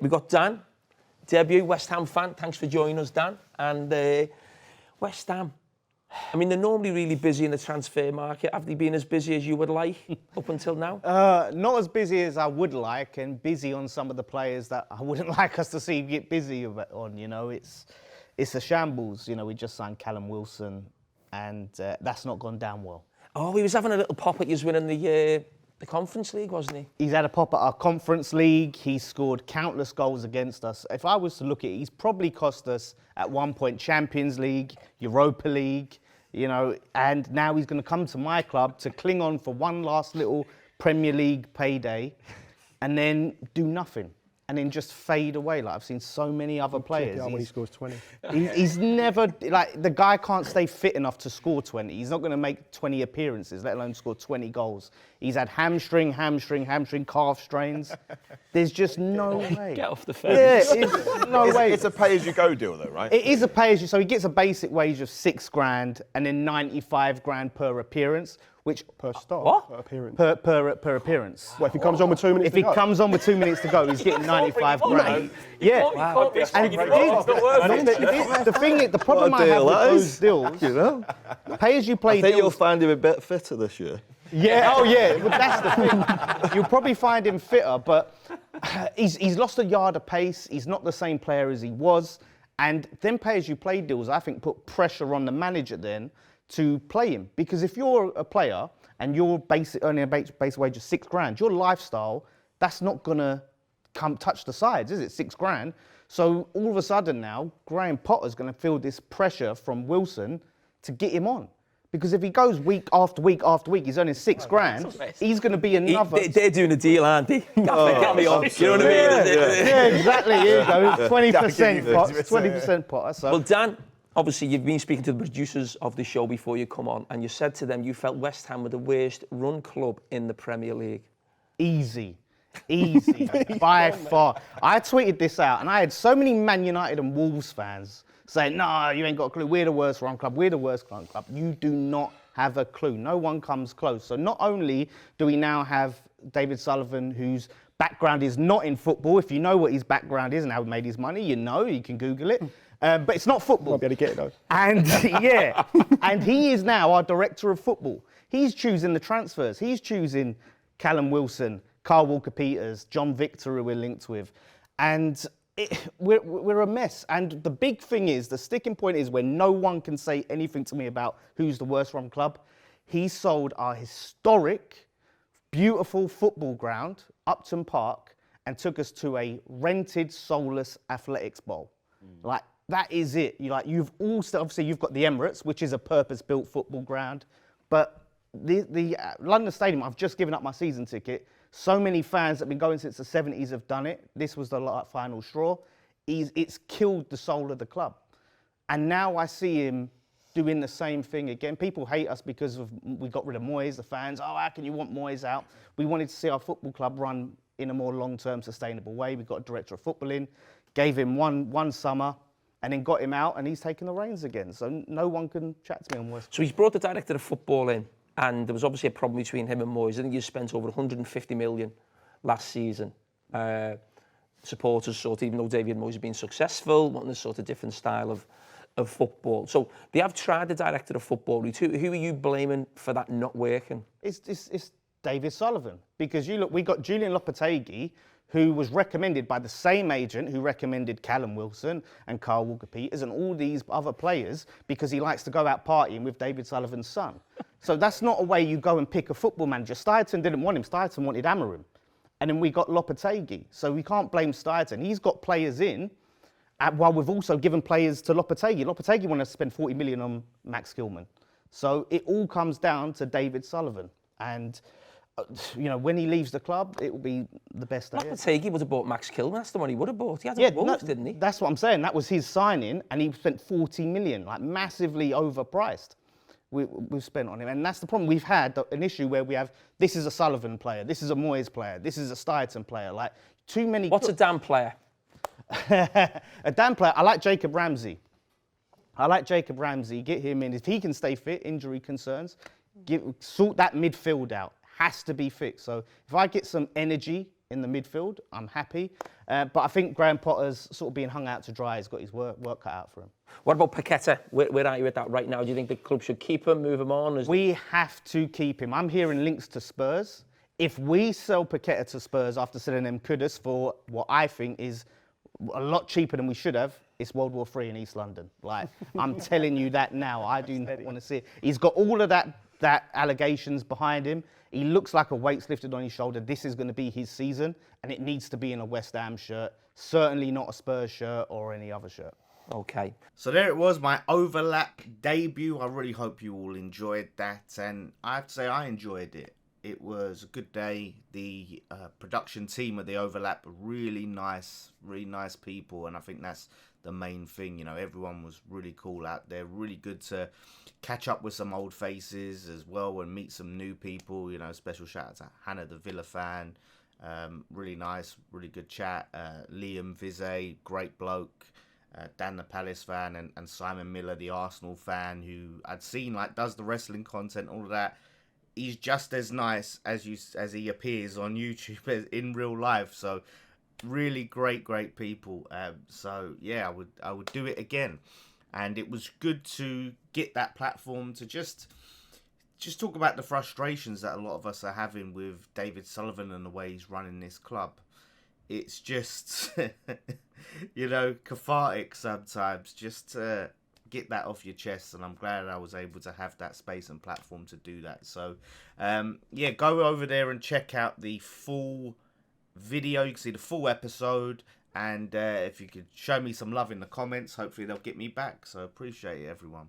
we got Dan, debut West Ham fan. Thanks for joining us, Dan. And West Ham, I mean, they're normally really busy in the transfer market. Have they been as busy as you would like up until now? Not as busy as I would like, and busy on some of the players that I wouldn't like us to see get busy on. You know, it's a shambles. You know, we just signed Callum Wilson, and that's not gone down well. Oh, he was having a little pop at you winning the Conference League, wasn't he? He's had a pop at our Conference League. He's scored countless goals against us. If I was to look at it, he's probably cost us at one point Champions League, Europa League, you know, and now he's going to come to my club to cling on for one last little Premier League payday and then do nothing. And then just fade away. Like I've seen so many other players. Check it out when he scores 20. He's never, like, the guy can't stay fit enough to score 20. He's not going to make 20 appearances, let alone score 20 goals. He's had hamstring, calf strains. There's just no way. Get off the fence. Yeah, it's no way. It's a pay-as-you-go deal, though, right? It is a pay-as-you, so he gets a basic wage of $6,000 and then 95 grand per appearance, which Per start, What? per appearance. per appearance. Well, if he comes on with 2 minutes If to he go. comes on with 2 minutes to go, he's getting 95 grand. Yeah. And the problem I have with those deals, You know? pay-as-you-play I think you'll deals. find him a bit fitter this year. Yeah, oh yeah, well, that's the thing. You'll probably find him fitter, but he's lost a yard of pace. He's not the same player as he was. And then pay-as-you-play deals, I think, put pressure on the manager then to play him. Because if you're a player and you're earning a base wage of $6,000, your lifestyle, that's not gonna come touch the sides, is it? $6,000. So all of a sudden now, Graham Potter's gonna feel this pressure from Wilson to get him on. Because if he goes week after week after week, he's earning $6,000, he's going to be another... They're doing a deal, aren't they? Get me on. You know what I mean? Yeah, exactly. Here you go. 20% Potter. 20% Potter. So. Well, Dan, obviously you've been speaking to the producers of the show before you come on, and you said to them you felt West Ham were the worst run club in the Premier League. Easy, by far. I tweeted this out, and I had so many Man United and Wolves fans saying, no, you ain't got a clue. We're the worst run club. We're the worst run club. You do not have a clue. No one comes close. So not only do we now have David Sullivan, whose background is not in football. If you know what his background is and how he made his money, you know, you can Google it. But it's not football. Won't be able to get it though. And yeah, and he is now our director of football. He's choosing the transfers. He's choosing Callum Wilson, Kyle Walker-Peters, John Victor, who we're linked with. And we're a mess. And the big thing is, the sticking point is where no one can say anything to me about who's the worst run club. He sold our historic, beautiful football ground, Upton Park, and took us to a rented, soulless athletics bowl. Like, that is it. You've also, obviously, you've got the Emirates, which is a purpose-built football ground. But the London Stadium, I've just given up my season ticket. So many fans that have been going since the 70s have done it. This was the final straw. It's killed the soul of the club. And now I see him doing the same thing again. People hate us because we got rid of Moyes, the fans. Oh, how can you want Moyes out? We wanted to see our football club run in a more long-term, sustainable way. We got a director of football in, gave him one summer, and then got him out, and he's taken the reins again. So no one can chat to me on West. So he's brought the director of football in, and there was obviously a problem between him and Moyes. I think you spent over 150 million last season. Supporters sort of, even though David Moyes has been successful, wanting a sort of different style of football. So they have tried the director of football. Who are you blaming for that not working? It's David Sullivan. Because you look, we got Julian Lopetegui, who was recommended by the same agent who recommended Callum Wilson and Kyle Walker-Peters and all these other players because he likes to go out partying with David Sullivan's son. So that's not a way you go and pick a football manager. Steidton didn't want him. Steidton wanted Amorim. And then we got Lopetegui. So we can't blame Steidton. He's got players in, while we've also given players to Lopetegui. Lopetegui wanted to spend 40 million on Max Gilman. So it all comes down to David Sullivan. And you know, when he leaves the club, it will be the best day. Lopetegui would have bought Max Gilman. That's the one he would have bought. He had a Wolves, didn't he? That's what I'm saying. That was his signing, and he spent 40 million, like massively overpriced. We've spent on him, and that's the problem. We've had an issue where we have, this is a Sullivan player, this is a Moyes player, this is a Steidton player. Like too many. What's a damn player? A damn player. I like Jacob Ramsey. Get him in. If he can stay fit, injury concerns, sort that midfield out. Has to be fixed. So if I get some energy in the midfield. I'm happy. But I think Graham Potter's sort of being hung out to dry. He's got his work cut out for him. What about Paqueta? Where are you at that right now? Do you think the club should keep him, move him on? We have to keep him. I'm hearing links to Spurs. If we sell Paqueta to Spurs after selling them Kudus for what I think is a lot cheaper than we should have, it's World War III in East London. Like, I'm telling you that now. I do not want to see it. He's got all of that allegations behind him. He looks like a weight's lifted on his shoulder. This is going to be his season, and it needs to be in a West Ham shirt. Certainly not a Spurs shirt or any other shirt. Okay. So there it was, my overlap debut. I really hope you all enjoyed that, and I have to say I enjoyed it. It was a good day. The production team at the overlap are really nice people, and I think that's the main thing. You know, everyone was really cool out there, really good to catch up with some old faces as well and meet some new people. You know, special shout out to Hannah, the Villa fan. Really nice, really good chat. Liam Vizet, great bloke. Dan, the Palace fan, and Simon Miller, the Arsenal fan, who I'd seen does the wrestling content, all of that. He's just as nice as he appears on YouTube as in real life. So really great people. So yeah, I would do it again, and it was good to get that platform to just talk about the frustrations that a lot of us are having with David Sullivan and the way he's running this club. It's just cathartic sometimes. Just get that off your chest, and I'm glad I was able to have that space and platform to do that. So go over there and check out the full video. You can see the full episode, and if you could show me some love in the comments, hopefully they'll get me back. So appreciate it, everyone.